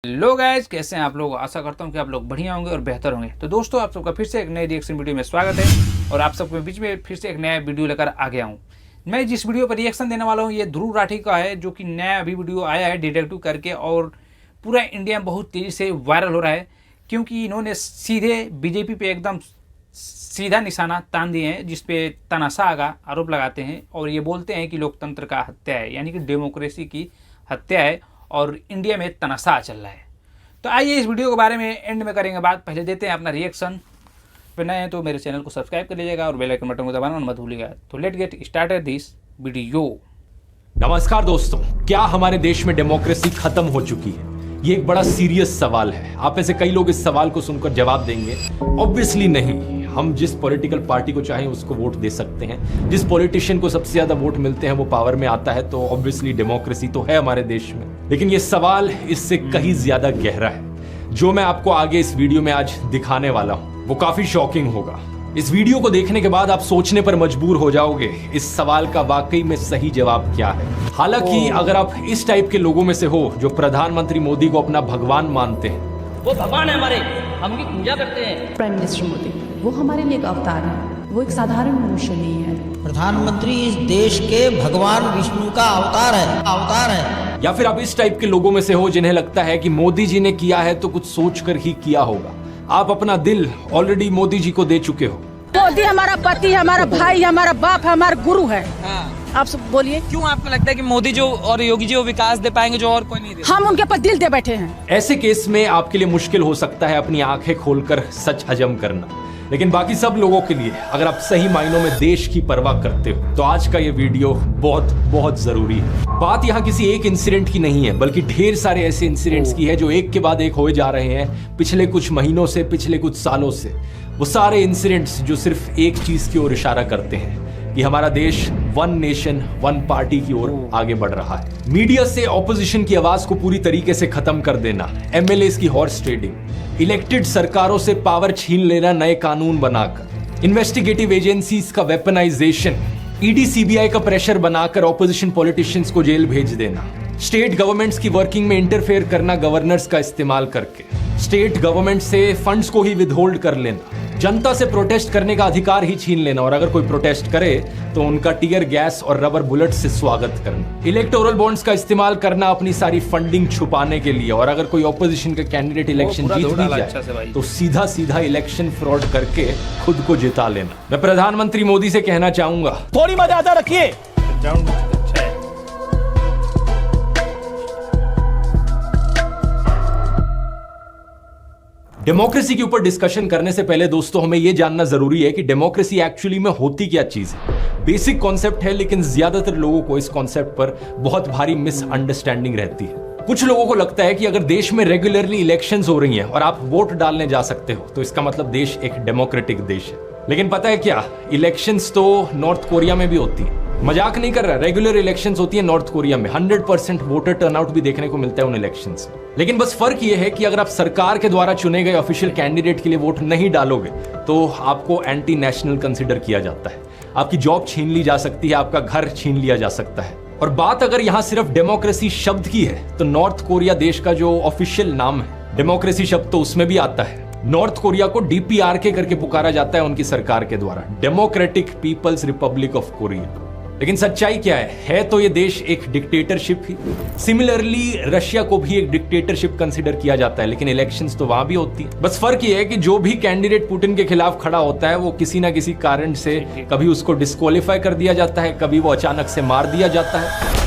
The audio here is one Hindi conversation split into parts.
हेलो गाइस, कैसे हैं आप लोग। आशा करता हूं कि आप लोग बढ़िया होंगे और बेहतर होंगे। तो दोस्तों, आप सबका फिर से एक नई रिएक्शन वीडियो में स्वागत है और आप सबके बीच में फिर से एक नया वीडियो लेकर आ गया हूं। मैं जिस वीडियो पर रिएक्शन देने वाला हूं ये ध्रुव राठी का है, जो कि नया अभी वीडियो आया है डिटेक्टिव करके और पूरा इंडिया में बहुत तेज़ी से वायरल हो रहा है, क्योंकि इन्होंने सीधे बीजेपी पे एकदम सीधा निशाना तान दिए हैं, जिसपे तानाशाह का आरोप लगाते हैं और ये बोलते हैं कि लोकतंत्र का हत्या है, यानी कि डेमोक्रेसी की हत्या है और इंडिया में तानाशाह चल रहा है। तो आइए इस वीडियो के बारे में एंड में करेंगे बात। पहले देते हैं अपना रिएक्शन। फिर नए हैं तो मेरे चैनल को सब्सक्राइब कर लीजिएगा और बेल आइकन बटन को दबाना मत भूलिएगा। तो let get started this video. नमस्कार दोस्तों, क्या हमारे देश में डेमोक्रेसी खत्म हो चुकी है? ये एक बड़ा सीरियस सवाल है। आप में से कई लोग इस सवाल को सुनकर जवाब देंगे, ऑब्वियसली नहीं। हम जिस पॉलिटिकल पार्टी को चाहें उसको वोट दे सकते हैं। जिस पॉलिटिशियन को सबसे ज्यादा वोट मिलते हैं वो पावर में आता है, तो ऑब्वियसली डेमोक्रेसी तो है हमारे देश में। लेकिन ये सवाल इससे कहीं ज्यादा गहरा है। जो मैं आपको आगे इस वीडियो में आज दिखाने वाला हूं वो काफी शॉकिंग होगा। इस वीडियो को देखने के बाद आप सोचने पर मजबूर हो जाओगे, इस सवाल का वाकई में सही जवाब क्या है। हालांकि अगर आप इस टाइप के लोगों में से हो जो प्रधानमंत्री मोदी को अपना भगवान मानते हैं, वो भगवान है हमारे, हम उनकी पूजा करते हैं। प्राइम मिनिस्टर मोदी वो हमारे लिए एक अवतार है, वो एक साधारण मनुष्य नहीं है। प्रधानमंत्री इस देश के भगवान विष्णु का अवतार है। या फिर आप इस टाइप के लोगों में से हो जिन्हें लगता है कि मोदी जी ने किया है तो कुछ सोचकर ही किया होगा। आप अपना दिल ऑलरेडी मोदी जी को दे चुके हो। मोदी हमारा पति, हमारा भाई, हमारा बाप, हमारा गुरु है। आप सब बोलिए, क्यों आपको लगता है कि मोदी जो और योगी जी वो विकास दे पाएंगे जो और कोई नहीं दे? हम उनके पर दिल दे बैठे हैं। ऐसे केस में आपके लिए मुश्किल हो सकता है अपनी आंखें खोलकर सच हजम करना, लेकिन बाकी सब लोगों के लिए, अगर आप सही मायनों में देश की परवाह करते हो तो आज का ये वीडियो बहुत बहुत जरूरी है। बात यहाँ किसी एक इंसिडेंट की नहीं है, बल्कि ढेर सारे ऐसे इंसिडेंट्स की है जो एक के बाद एक होए जा रहे हैं पिछले कुछ महीनों से, पिछले कुछ सालों से। वो सारे इंसिडेंट्स जो सिर्फ एक चीज की ओर इशारा करते हैं कि हमारा देश वन नेशन वन पार्टी की ओर आगे बढ़ रहा है। मीडिया से ऑपोजिशन की आवाज को पूरी तरीके से खत्म कर देना, एमएलएस की हॉर्स ट्रेडिंग, इलेक्टेड सरकारों से पावर छीन लेना नए कानून बनाकर, इन्वेस्टिगेटिव एजेंसीज का वेपनाइजेशन, ईडी सीबीआई का प्रेशर बनाकर ऑपोजिशन पॉलिटिशियंस को जेल भेज देना, स्टेट गवर्नमेंट्स की वर्किंग में इंटरफेयर करना गवर्नर्स का इस्तेमाल करके, स्टेट गवर्नमेंट से फंड्स को ही विदहोल्ड कर लेना, जनता से प्रोटेस्ट करने का अधिकार ही छीन लेना और अगर कोई प्रोटेस्ट करे तो उनका टीयर गैस और रबर बुलेट से स्वागत करना, इलेक्टोरल बॉन्ड्स का इस्तेमाल करना अपनी सारी फंडिंग छुपाने के लिए, और अगर कोई ऑपोजिशन का कैंडिडेट इलेक्शन जीत भी जाए तो सीधा सीधा इलेक्शन फ्रॉड करके खुद को जिता लेना। मैं प्रधानमंत्री मोदी से कहना चाहूंगा, थोड़ी मर्यादा रखिए। डेमोक्रेसी के ऊपर डिस्कशन करने से पहले दोस्तों हमें यह जानना जरूरी है कि डेमोक्रेसी एक्चुअली में होती क्या चीज है। बेसिक कॉन्सेप्ट है, लेकिन ज्यादातर लोगों को इस कॉन्सेप्ट पर बहुत भारी मिसअंडरस्टैंडिंग रहती है। कुछ लोगों को लगता है कि अगर देश में रेगुलरली इलेक्शंस हो रही हैं और आप वोट डालने जा सकते हो तो इसका मतलब देश एक डेमोक्रेटिक देश है। लेकिन पता है क्या, इलेक्शंस तो नॉर्थ कोरिया में भी होती है। मजाक नहीं कर रहा, रेगुलर इलेक्शंस होती है नॉर्थ कोरिया में। 100% वोटर टर्नआउट भी देखने को मिलता है उन इलेक्शंस में। लेकिन बस फर्क यह है कि अगर आप सरकार के द्वारा चुने गए ऑफिशियल कैंडिडेट के लिए वोट नहीं डालोगे तो आपको एंटी नेशनल कंसिडर किया जाता है, आपकी जॉब छीन ली जा सकती है, आपका घर छीन लिया जा सकता है। और बात अगर यहां सिर्फ डेमोक्रेसी शब्द की है तो नॉर्थ कोरिया देश का जो ऑफिशियल नाम है, डेमोक्रेसी शब्द तो उसमें भी आता है। नॉर्थ कोरिया को डीपीआरके करके पुकारा जाता है उनकी सरकार के द्वारा, Democratic People's Republic of Korea. लेकिन सच्चाई क्या है तो ये देश एक डिक्टेटरशिप ही। सिमिलरली रशिया को भी एक डिक्टेटरशिप कंसिडर किया जाता है, लेकिन इलेक्शंस तो वहां भी होती है। बस फर्क ये है कि जो भी कैंडिडेट पुतिन के खिलाफ खड़ा होता है वो किसी ना किसी कारण से कभी उसको डिस्क्वालीफाई कर दिया जाता है, कभी वो अचानक से मार दिया जाता है।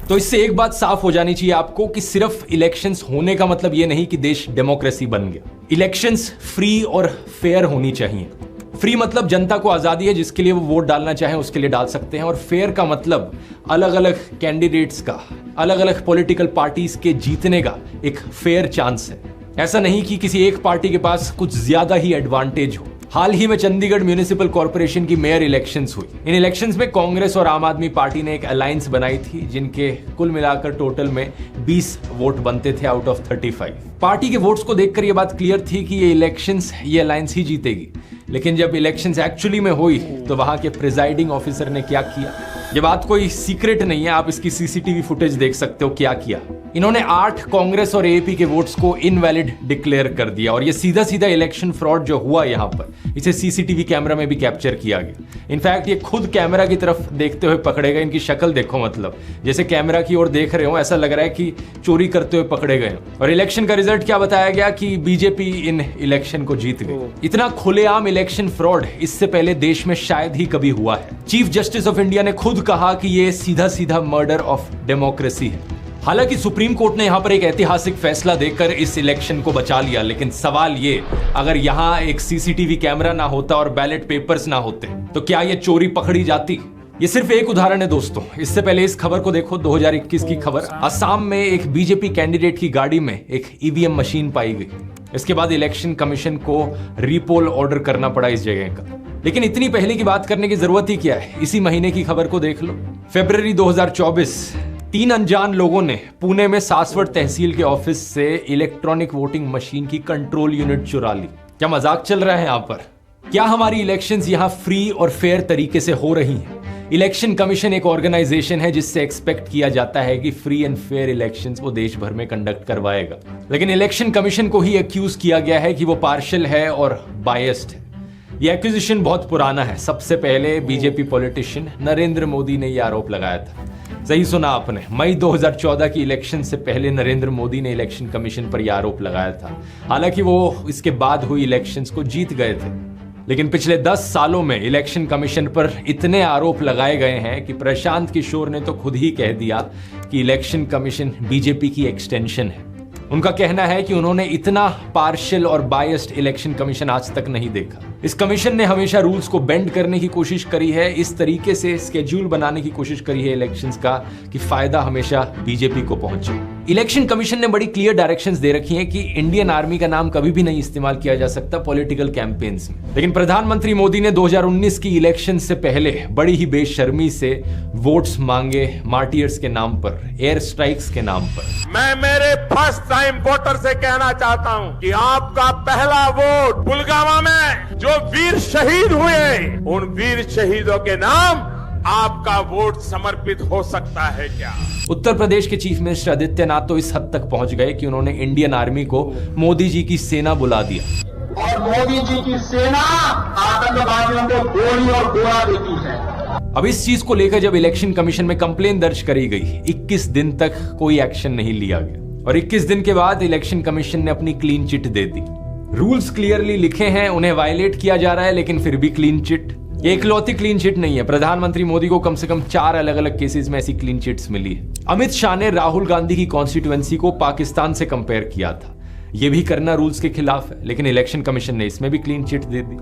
तो इससे एक बात साफ हो जानी चाहिए आपको कि सिर्फ इलेक्शंस होने का मतलब ये नहीं कि देश डेमोक्रेसी बन गया। इलेक्शंस फ्री और फेयर होनी चाहिए। फ्री मतलब जनता को आजादी है, जिसके लिए वो वोट डालना चाहे उसके लिए डाल सकते हैं, और फेयर का मतलब अलग अलग कैंडिडेट्स का, अलग अलग पॉलिटिकल पार्टीज के जीतने का एक फेयर चांस है। ऐसा नहीं कि किसी एक पार्टी के पास कुछ ज्यादा ही एडवांटेज हो। हाल ही में चंडीगढ़ म्यूनिसिपल कॉर्पोरेशन की मेयर इलेक्शंस हुई। इन इलेक्शंस में कांग्रेस और आम आदमी पार्टी ने एक अलायंस बनाई थी, जिनके कुल मिलाकर टोटल में 20 वोट बनते थे आउट ऑफ 35। पार्टी के वोट्स को देखकर यह बात क्लियर थी कि ये इलेक्शंस, ये अलायंस ही जीतेगी। लेकिन जब इलेक्शंस एक्चुअली में हुई तो वहां के प्रिजाइडिंग ऑफिसर ने क्या किया, ये बात कोई सीक्रेट नहीं है, आप इसकी सीसीटीवी फुटेज देख सकते हो क्या किया। इन्होंने 8 कांग्रेस और एएपी के वोट्स को इनवैलिड डिक्लेयर कर दिया और ये सीधा सीधा इलेक्शन फ्रॉड जो हुआ यहां पर, इसे सीसीटीवी कैमरा में भी कैप्चर किया गया। इनफैक्ट ये खुद कैमरा की तरफ देखते हुए पकड़े गए। इनकी शक्ल देखो, मतलब जैसे कैमरा की ओर देख रहे हो, ऐसा लग रहा है कि चोरी करते हुए पकड़े गए। और इलेक्शन का रिजल्ट क्या बताया गया कि बीजेपी इन इलेक्शन को जीत गई। इतना खुलेआम इलेक्शन फ्रॉड इससे पहले देश में शायद ही कभी हुआ है। चीफ जस्टिस ऑफ इंडिया ने खुद कहा कि ये सीधा सीधा मर्डर ऑफ डेमोक्रेसी है। हालांकि सुप्रीम कोर्ट ने यहां पर एक ऐतिहासिक फैसला देकर इस इलेक्शन को बचा लिया, लेकिन सवाल ये, अगर यहां एक सीसीटीवी कैमरा ना होता और बैलेट पेपर्स ना होते तो क्या ये चोरी पकड़ी जाती? ये सिर्फ एक उदाहरण है दोस्तों। इससे पहले इस खबर को देखो, 2021 की खबर। असम में एक बीजेपी कैंडिडेट की गाड़ी में एक ईवीएम मशीन पाई गई। इसके बाद इलेक्शन कमीशन को रीपोल ऑर्डर करना पड़ा इस जगह का। लेकिन इतनी पहले की बात करने की जरूरत ही क्या है? इसी महीने की खबर को देख लो। फरवरी 2024, 3 अनजान लोगों ने पुणे में सासवड़ तहसील के ऑफिस से इलेक्ट्रॉनिक वोटिंग मशीन की कंट्रोल यूनिट चुरा ली। क्या मजाक चल रहा है यहां पर? क्या हमारी इलेक्शंस यहां फ्री और फेयर तरीके से हो रही हैं? इलेक्शन कमीशन एक ऑर्गेनाइजेशन है जिससे एक्सपेक्ट किया जाता है कि फ्री एंड फेयर इलेक्शंस वो देश भर में कंडक्ट करवाएगा, लेकिन इलेक्शन कमीशन को ही एक्यूज किया गया है कि वो पार्शियल है और बायस्ड है। ये एक्यूजिशन बहुत पुराना है। सबसे पहले बीजेपी पॉलिटिशियन नरेंद्र मोदी ने यह आरोप लगाया था। सही सुना आपने, मई 2014 की इलेक्शन से पहले नरेंद्र मोदी ने इलेक्शन कमीशन पर यह आरोप लगाया था। हालांकि वो इसके बाद हुई इलेक्शंस को जीत गए थे, लेकिन पिछले 10 सालों में इलेक्शन कमीशन पर इतने आरोप लगाए गए हैं कि प्रशांत किशोर ने तो खुद ही कह दिया कि इलेक्शन कमीशन बीजेपी की एक्सटेंशन है। उनका कहना है कि उन्होंने इतना पार्शियल और बायस्ड इलेक्शन कमीशन आज तक नहीं देखा। इस कमीशन ने हमेशा रूल्स को बेंड करने की कोशिश करी है, इस तरीके से स्केड्यूल बनाने की कोशिश करी है इलेक्शंस का कि फायदा हमेशा बीजेपी को पहुंचे। इलेक्शन कमीशन ने बड़ी क्लियर डायरेक्शंस दे रखी हैं कि इंडियन आर्मी का नाम कभी भी नहीं इस्तेमाल किया जा सकता पॉलिटिकल कैंपेन्स में। लेकिन प्रधानमंत्री मोदी ने 2019 की इलेक्शन से पहले बड़ी ही बेशर्मी से वोट्स मांगे मार्टियर्स के नाम पर, एयर स्ट्राइक्स के नाम पर। मैं मेरे फर्स्ट टाइम वोटर से कहना चाहता हूं कि आपका पहला वोट पुलवामा में जो वीर शहीद हुए, उन वीर शहीदों के नाम आपका वोट समर्पित हो सकता है क्या? उत्तर प्रदेश के चीफ मिनिस्टर आदित्यनाथ तो इस हद तक पहुंच गए कि उन्होंने इंडियन आर्मी को मोदी जी की सेना बुला दिया। और मोदी जी की सेना आतंकवादियों को गोली और गोला देती है। अब इस चीज को लेकर जब इलेक्शन कमीशन में कंप्लेन दर्ज करी गई, 21 दिन तक कोई एक्शन नहीं लिया गया और 21 दिन के बाद इलेक्शन कमीशन ने अपनी क्लीन चिट दे दी। रूल्स क्लियरली लिखे हैं, उन्हें वायलेट किया जा रहा है, लेकिन फिर भी क्लीन चिट। ये इकलौती क्लीन चिट नहीं है। प्रधानमंत्री मोदी को कम से कम 4 अलग अलग केसेस में ऐसी क्लीन चिट्स मिली है। अमित शाह ने राहुल गांधी की कॉन्स्टिट्यूएंसी को पाकिस्तान से कंपेयर किया था। यह भी करना रूल्स के खिलाफ है, लेकिन इलेक्शन कमीशन ने इसमें भी क्लीन चिट दे दी।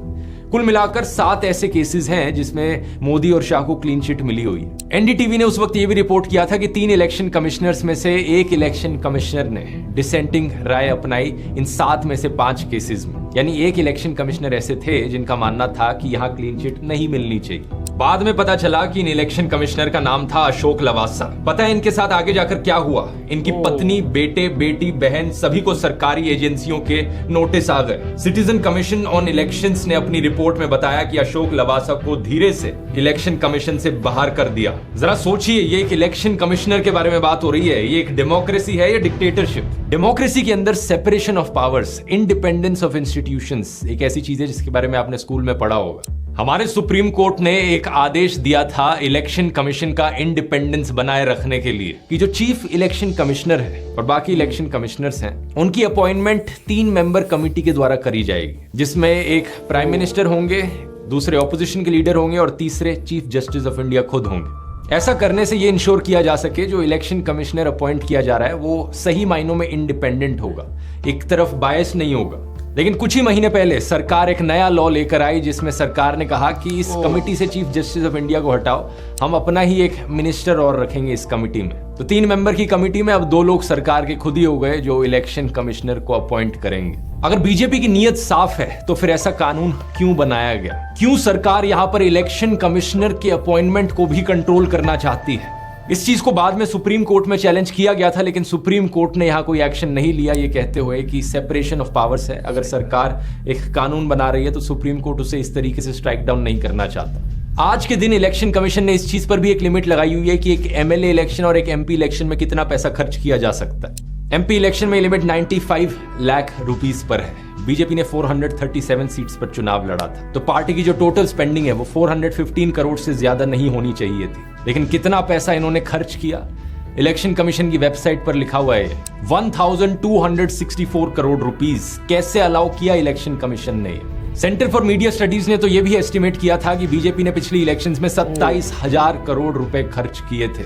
कुल मिलाकर 7 ऐसे केसेस हैं जिसमें मोदी और शाह को क्लीन चिट मिली हुई है। एनडीटीवी ने उस वक्त यह भी रिपोर्ट किया था कि 3 इलेक्शन कमिश्नर्स में से एक इलेक्शन कमिश्नर ने डिसेंटिंग राय अपनाई इन 7 में से 5 केसेस में। यानी एक इलेक्शन कमिश्नर ऐसे थे जिनका मानना था कि यहां क्लीन चिट नहीं मिलनी चाहिए। बाद में पता चला कि इन इलेक्शन कमिश्नर का नाम था अशोक लवासा। पता है इनके साथ आगे जाकर क्या हुआ? इनकी पत्नी, बेटे, बेटी, बहन सभी को सरकारी एजेंसियों के नोटिस आ गए। सिटीजन कमीशन ऑन इलेक्शंस ने अपनी रिपोर्ट में बताया कि अशोक लवासा को धीरे से इलेक्शन कमीशन से बाहर कर दिया। जरा सोचिए, ये एक इलेक्शन कमिश्नर के बारे में बात हो रही है। ये एक डेमोक्रेसी है या डिक्टेटरशिप? डेमोक्रेसी के अंदर separation of powers, independence of institutions एक ऐसी चीज है जिसके बारे में आपने स्कूल में पढ़ा होगा। हमारे सुप्रीम कोर्ट ने एक आदेश दिया था इलेक्शन कमीशन का इंडिपेंडेंस बनाए रखने के लिए कि जो चीफ इलेक्शन कमिश्नर है और बाकी इलेक्शन कमिश्नर्स हैं, उनकी अपॉइंटमेंट 3 मेंबर कमिटी के द्वारा करी जाएगी, जिसमें एक प्राइम मिनिस्टर होंगे, दूसरे ऑपोजिशन के लीडर होंगे और तीसरे चीफ जस्टिस ऑफ इंडिया खुद होंगे। ऐसा करने से यह इंश्योर किया जा सके जो इलेक्शन कमिश्नर अपॉइंट किया जा रहा है वो सही मायनों में इंडिपेंडेंट होगा, एक तरफ बायस नहीं होगा। लेकिन कुछ ही महीने पहले सरकार एक नया लॉ लेकर आई जिसमें सरकार ने कहा कि इस कमिटी से चीफ जस्टिस ऑफ इंडिया को हटाओ, हम अपना ही एक मिनिस्टर और रखेंगे इस कमिटी में। तो 3 मेंबर की कमिटी में अब 2 लोग सरकार के खुद ही हो गए जो इलेक्शन कमिश्नर को अपॉइंट करेंगे। अगर बीजेपी की नीयत साफ है तो फिर ऐसा कानून क्यों बनाया गया? क्यों सरकार यहां पर इलेक्शन कमिश्नर के अपॉइंटमेंट को भी कंट्रोल करना चाहती है? इस चीज को बाद में सुप्रीम कोर्ट में चैलेंज किया गया था, लेकिन सुप्रीम कोर्ट ने यहां कोई एक्शन नहीं लिया, ये कहते हुए कि सेपरेशन ऑफ पावर्स है। अगर सरकार एक कानून बना रही है तो सुप्रीम कोर्ट उसे इस तरीके से स्ट्राइक डाउन नहीं करना चाहता। आज के दिन इलेक्शन कमीशन ने इस चीज पर भी एक लिमिट लगाई हुई है कि एक एमएलए इलेक्शन और एक एमपी इलेक्शन में कितना पैसा खर्च किया जा सकता है। एमपी इलेक्शन में लिमिट 95 लाख रुपीस पर है। बीजेपी ने 437 सीट्स पर चुनाव लड़ा था, तो पार्टी की जो टोटल स्पेंडिंग है वो 415 करोड़ से ज्यादा नहीं होनी चाहिए थी। लेकिन कितना पैसा इन्होंने खर्च किया, इलेक्शन कमीशन की वेबसाइट पर लिखा हुआ है 1264 करोड़ रुपीस कैसे अलाउ किया इलेक्शन कमीशन ने। सेंटर फॉर मीडिया स्टडीज ने तो यह भी एस्टिमेट किया था कि बीजेपी ने पिछली इलेक्शंस में 27,000 करोड़ रुपए खर्च किए थे,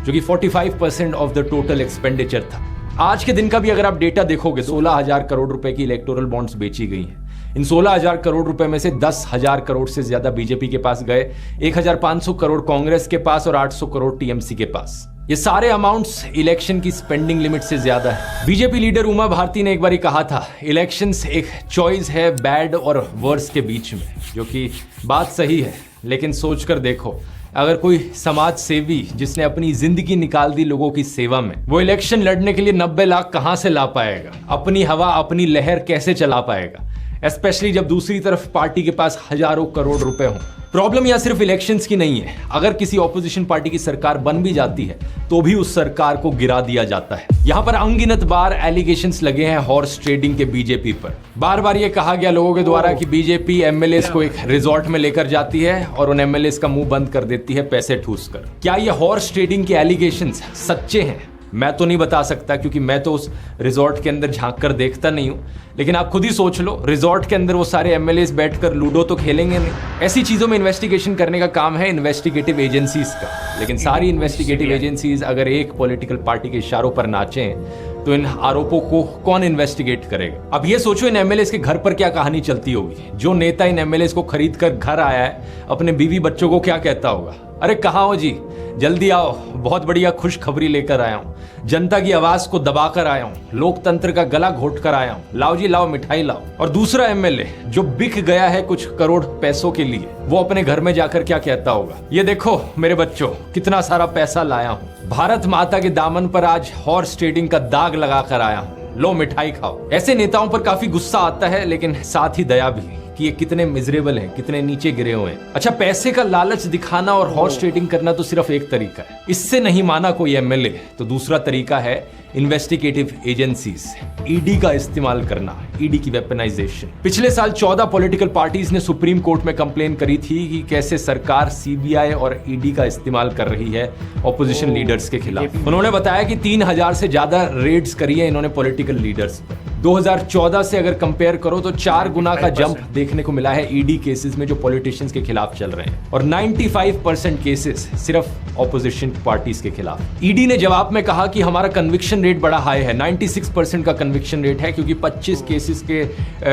जो कि 45% ऑफ द टोटल एक्सपेंडिचर था। आज के दिन का भी अगर आप डेटा देखोगे, 16,000 करोड़ रुपए की इलेक्टोरल बॉन्ड्स बेची गई हैं। इन 16,000 करोड़ रुपए में से 10,000 करोड़ से ज्यादा बीजेपी के पास गए, 1,500 करोड़ कांग्रेस के पास और 800 करोड़ टीएमसी के पास। ये सारे अमाउंट्स इलेक्शन की स्पेंडिंग लिमिट से ज्यादा है। बीजेपी लीडर उमा भारती ने एक बार कहा था, इलेक्शंस एक चॉइस है बैड और वर्स के बीच में, जो कि बात सही है। लेकिन सोचकर देखो, अगर कोई समाज सेवी जिसने अपनी जिंदगी निकाल दी लोगों की सेवा में, वो इलेक्शन लड़ने के लिए 90 लाख कहां से ला पाएगा? अपनी हवा अपनी लहर कैसे चला पाएगा? स्पेशली जब दूसरी तरफ पार्टी के पास हजारों करोड़ रुपए हों। प्रॉब्लम यहां सिर्फ इलेक्शंस की नहीं है। अगर किसी ऑपोजिशन पार्टी की सरकार बन भी जाती है तो भी उस सरकार को गिरा दिया जाता है। यहां पर अनगिनत बार एलिगेशंस लगे हैं हॉर्स ट्रेडिंग के बीजेपी पर। बार बार ये कहा गया लोगों के द्वारा कि बीजेपी एमएलएस को एक रिजॉर्ट में लेकर जाती है और उन एमएलएस का मुंह बंद कर देती है पैसे ठूस कर। क्या ये हॉर्स ट्रेडिंग के एलिगेशंस सच्चे हैं? मैं तो नहीं बता सकता, क्योंकि मैं तो उस रिजॉर्ट के अंदर झांक कर देखता नहीं हूं। लेकिन आप खुद ही सोच लो, रिजॉर्ट के अंदर वो सारे एमएलएस बैठकर लूडो तो खेलेंगे नहीं। ऐसी चीजों में इन्वेस्टिगेशन करने का काम है इन्वेस्टिगेटिव एजेंसीज का। लेकिन सारी इन्वेस्टिगेटिव एजेंसीज अगर एक पॉलिटिकल पार्टी के इशारों पर नाचें तो इन आरोपों को कौन इन्वेस्टिगेट करेगा? अब ये सोचो, इन एमएलएस के घर पर क्या कहानी चलती होगी। जो नेता इन एमएलएस को खरीद कर घर आया है, अपने बीवी बच्चों को क्या कहता होगा? अरे कहाँ हो जी, जल्दी आओ, बहुत बढ़िया खुशखबरी लेकर आया हूं, जनता की आवाज को दबाकर आया हूं, लोकतंत्र का गला घोट कर आया हूं, लाओ जी लाओ, मिठाई लाओ। और दूसरा एमएलए जो बिक गया है कुछ करोड़ पैसों के लिए, वो अपने घर में जाकर क्या कहता होगा? ये देखो मेरे बच्चों, कितना सारा पैसा लाया हूं, भारत माता के दामन पर आज हॉर्स ट्रेडिंग का दाग लगाकर आया हूं, लो मिठाई खाओ। ऐसे नेताओं पर काफी गुस्सा आता है, लेकिन साथ ही दया भी कि ये कितने मिजरेबल हैं, कितने नीचे गिरे हुए हैं। अच्छा, पैसे का लालच दिखाना और हॉर्स ट्रेडिंग करना तो सिर्फ एक तरीका है। इससे नहीं माना कोई एमएलए तो दूसरा तरीका है इन्वेस्टिगेटिव एजेंसीज, ईडी का इस्तेमाल करना, ईडी की वेपनाइजेशन। पिछले साल 14 पॉलिटिकल पार्टीज ने सुप्रीम कोर्ट में कंप्लेन करी थी कि कैसे सरकार सीबीआई और ईडी का इस्तेमाल कर रही है ऑपोजिशन लीडर्स के खिलाफ। उन्होंने बताया कि 3,000 से ज्यादा रेड्स करी है इन्होंने पॉलिटिकल लीडर्स पर। 2014 से अगर कंपेयर करो तो 4 गुना का जंप देखने को मिला है ईडी केसेस में जो पॉलिटिशियंस के खिलाफ चल रहे हैं, और 95% केसेस सिर्फ ऑपोजिशन पार्टीज के खिलाफ। ईडी ने जवाब में कहा कि हमारा कन्विक्शन रेट बड़ा हाई है, 96% का कन्विक्शन रेट है, क्योंकि 25 केसेस के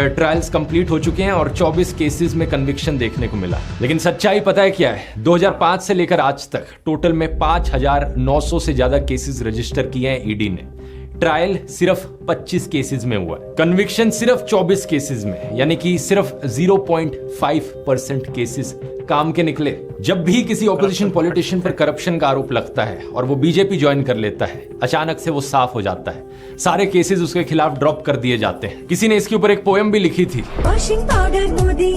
ट्रायल्स कंप्लीट हो चुके हैं और 24 केसेस में कन्विक्शन देखने को मिला। लेकिन सच्चाई पता है क्या है? 2005 से लेकर आज तक टोटल में 5,900 से ज्यादा केसेस रजिस्टर किए हैं ईडी ने। ट्रायल सिर्फ 25 केसेस में हुआ है, कन्विक्शन सिर्फ 24 केसेस में, यानी कि सिर्फ 0.5% केसेस काम के निकले। जब भी किसी ऑपोजिशन पॉलिटिशियन पर करप्शन का आरोप लगता है और वो बीजेपी ज्वाइन कर लेता है, अचानक से वो साफ हो जाता है, सारे केसेस उसके खिलाफ ड्रॉप कर दिए जाते हैं। किसी ने इसके ऊपर एक पोएम भी लिखी थी, washing powder Modi,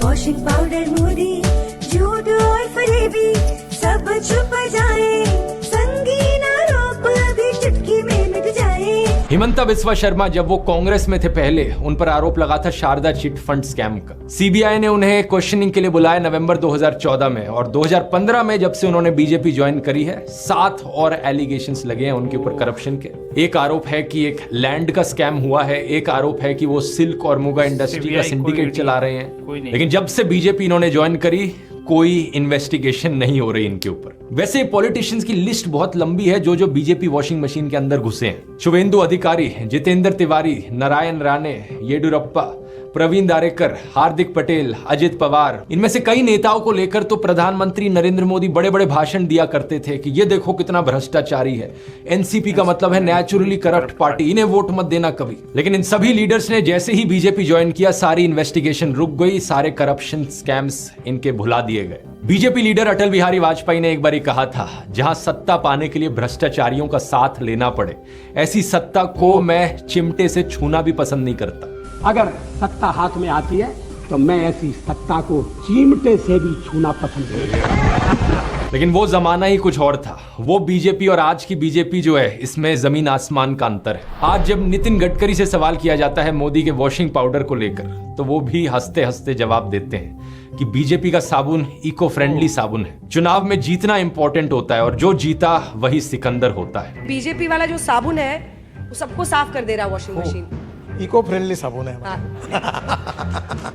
washing powder Modi, झूठ और फरेबी सब छुप जाए, संगीन आरोप अभी चुटकी में मिट जाए। हिमंता बिस्वा शर्मा जब वो कांग्रेस में थे पहले, उन पर आरोप लगा था शारदा चिट फंड स्कैम का। सीबीआई ने उन्हें क्वेश्चनिंग के लिए बुलाया नवंबर 2014 में, और 2015 में जब से उन्होंने बीजेपी ज्वाइन करी है, 7 और एलिगेशंस लगे हैं उनके ऊपर करप्शन के। एक आरोप है कि एक लैंड का स्कैम हुआ है, एक आरोप है कि वो सिल्क और मुगा इंडस्ट्री का सिंडिकेट चला रहे हैं। लेकिन जब से बीजेपी इन्होंने ज्वाइन करी, कोई इन्वेस्टिगेशन नहीं हो रही इनके ऊपर। वैसे पॉलिटिशियंस की लिस्ट बहुत लंबी है जो बीजेपी वॉशिंग मशीन के अंदर घुसे हैं। शुभेंदु अधिकारी, जितेंद्र तिवारी, नारायण राणे, येडियुरप्पा, प्रवीण दारेकर, हार्दिक पटेल, अजित पवार, इनमें से कई नेताओं को लेकर तो प्रधानमंत्री नरेंद्र मोदी बड़े बड़े भाषण दिया करते थे कि ये देखो कितना भ्रष्टाचारी है, एनसीपी का मतलब है नेचुरली करप्ट पार्टी, इन्हें वोट मत देना कभी। लेकिन इन सभी लीडर्स ने जैसे ही बीजेपी ज्वाइन किया, सारी इन्वेस्टिगेशन रुक गई, सारे करप्शन स्कैम्स इनके भुला दिए गए। बीजेपी लीडर अटल बिहारी वाजपेयी ने एक बार कहा था, जहां सत्ता पाने के लिए भ्रष्टाचारियों का साथ लेना पड़े, ऐसी सत्ता को मैं चिमटे से छूना भी पसंद नहीं करता। अगर सत्ता हाथ में आती है तो मैं ऐसी सत्ता को चिमटे से भी छूना पसंद करूंगा। लेकिन वो जमाना ही कुछ और था। वो बीजेपी और आज की बीजेपी जो है, इसमें जमीन आसमान का अंतर है। आज जब नितिन गडकरी से सवाल किया जाता है मोदी के वॉशिंग पाउडर को लेकर, तो वो भी हंसते हंसते जवाब देते हैं कि बीजेपी का साबुन इको फ्रेंडली साबुन है। चुनाव में जीतना इंपॉर्टेंट होता है और जो जीता वही सिकंदर होता है। बीजेपी वाला जो साबुन है वो सबको साफ कर दे रहा है वॉशिंग मशीन। इको फ्रेंडली साबुन है।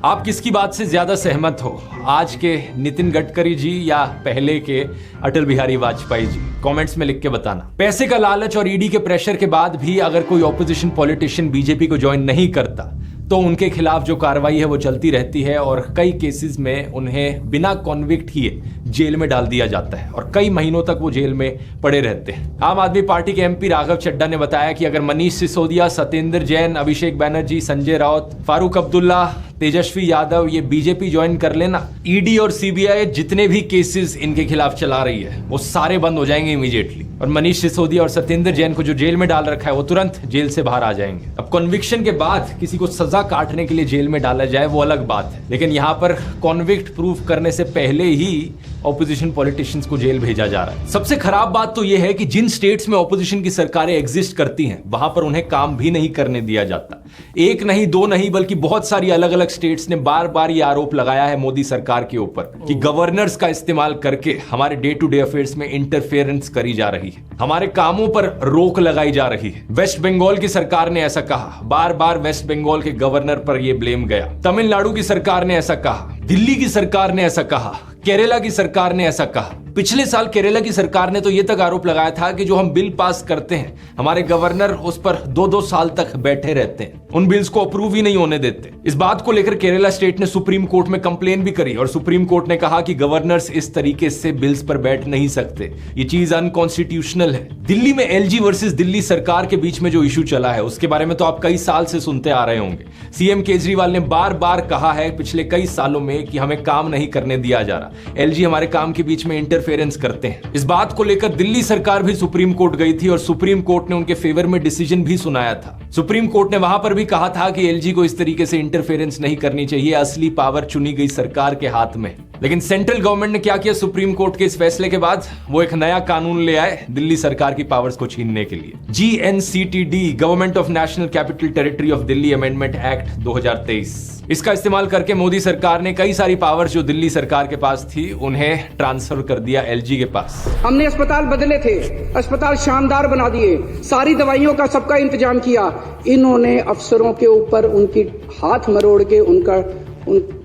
आप किसकी बात से ज्यादा सहमत हो, आज के नितिन गडकरी जी या पहले के अटल बिहारी वाजपेयी जी? कमेंट्स में लिख के बताना। पैसे का लालच और ईडी के प्रेशर के बाद भी अगर कोई ऑपोजिशन पॉलिटिशियन बीजेपी को ज्वाइन नहीं करता तो उनके खिलाफ जो कार्रवाई है वो चलती रहती है और कई केसेस में उन्हें बिना कॉन्विक्ट किए जेल में डाल दिया जाता है और कई महीनों तक वो जेल में पड़े रहते हैं। आम आदमी पार्टी के एमपी राघव चड्ढा ने बताया कि अगर मनीष सिसोदिया, सत्येंद्र जैन, अभिषेक बैनर्जी, संजय राउत, फारूक अब्दुल्ला, तेजस्वी यादव ये बीजेपी ज्वाइन कर लेना, ईडी और सीबीआई जितने भी केसेस इनके खिलाफ चला रही है वो सारे बंद हो जाएंगे इमीडिएटली और मनीष सिसोदिया और सत्येंद्र जैन को जो जेल में डाल रखा है वो तुरंत जेल से बाहर आ जाएंगे। अब कॉन्विक्शन के बाद किसी को सजा काटने के लिए जेल में डाला जाए वो अलग बात है, लेकिन यहाँ पर कॉन्विक्ट प्रूफ करने से पहले ही ऑपोजिशन पॉलिटिशियंस को जेल भेजा जा रहा है। सबसे खराब बात तो यह है कि जिन स्टेट्स में ऑपोजिशन की सरकारें एग्जिस्ट करती हैं वहां पर उन्हें काम भी नहीं करने दिया जाता। एक नहीं, दो नहीं, बल्कि बहुत सारी अलग अलग स्टेट्स ने बार बार ये आरोप लगाया है मोदी सरकार के ऊपर कि गवर्नर्स का इस्तेमाल करके हमारे डे टू डे अफेयर्स में इंटरफेरेंस करी जा रही है, हमारे कामों पर रोक लगाई जा रही है। वेस्ट बंगाल की सरकार ने ऐसा कहा, बार बार वेस्ट बंगाल के गवर्नर पर यह ब्लेम गया। तमिलनाडु की सरकार ने ऐसा कहा, दिल्ली की सरकार ने ऐसा कहा, केरला की सरकार ने ऐसा कहा। पिछले साल केरला की सरकार ने तो यह तक आरोप लगाया था कि जो हम बिल पास करते हैं हमारे गवर्नर उस पर 2-2 साल तक बैठे रहते हैं, उन बिल्स को अप्रूव ही नहीं होने देते। इस बात को लेकर केरला स्टेट ने सुप्रीम कोर्ट में कंप्लेन भी करी और सुप्रीम कोर्ट ने कहा कि गवर्नर्स इस तरीके से बिल्स पर बैठ नहीं सकते, ये चीज अनकॉन्स्टिट्यूशनल है। दिल्ली में एलजी वर्सेस दिल्ली सरकार के बीच में जो इशू चला है उसके बारे में तो आप कई साल से सुनते आ रहे होंगे। सीएम केजरीवाल ने बार बार कहा है पिछले कई सालों में कि हमें काम नहीं करने दिया जा रहा, एलजी हमारे काम के बीच में इंटरफेरेंस करते हैं। इस बात को लेकर दिल्ली सरकार भी सुप्रीम कोर्ट गई थी और सुप्रीम कोर्ट ने उनके फेवर में डिसीजन भी सुनाया था। सुप्रीम कोर्ट ने वहां पर भी कहा था कि एलजी को इस तरीके से इंटरफेरेंस नहीं करनी चाहिए, असली पावर चुनी गई सरकार के हाथ में। लेकिन सेंट्रल गवर्नमेंट ने क्या किया सुप्रीम कोर्ट के इस फैसले के बाद? वो एक नया कानून ले आए दिल्ली सरकार की पावर्स को छीनने के लिए। GNCTD, government of national capital territory of Delhi amendment act 2023। इसका इस्तेमाल करके मोदी सरकार ने कई सारी पावर्स जो दिल्ली सरकार के पास थी उन्हें ट्रांसफर कर दिया एलजी के पास। हमने अस्पताल बदले थे, अस्पताल शानदार बना दिए, सारी दवाइयों का सबका इंतजाम किया। इन्होंने अफसरों के ऊपर उनकी हाथ मरोड़ के उन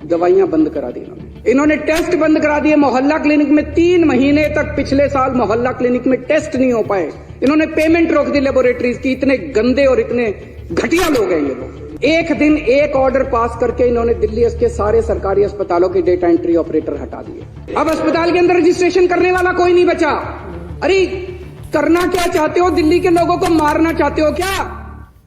दवाइयां बंद करा दी। इन्होंने टेस्ट बंद करा दिए। मोहल्ला क्लिनिक में 3 महीने तक पिछले साल मोहल्ला क्लिनिक में टेस्ट नहीं हो पाए। इन्होंने पेमेंट रोक दी लेबोरेटरीज की। इतने गंदे और इतने घटिया लोग हैं ये लोग। एक दिन एक ऑर्डर पास करके इन्होंने दिल्ली के सारे सरकारी अस्पतालों के डेटा एंट्री ऑपरेटर हटा दिए। अब अस्पताल के अंदर रजिस्ट्रेशन करने वाला कोई नहीं बचा। अरे करना क्या चाहते हो? दिल्ली के लोगों को मारना चाहते हो क्या?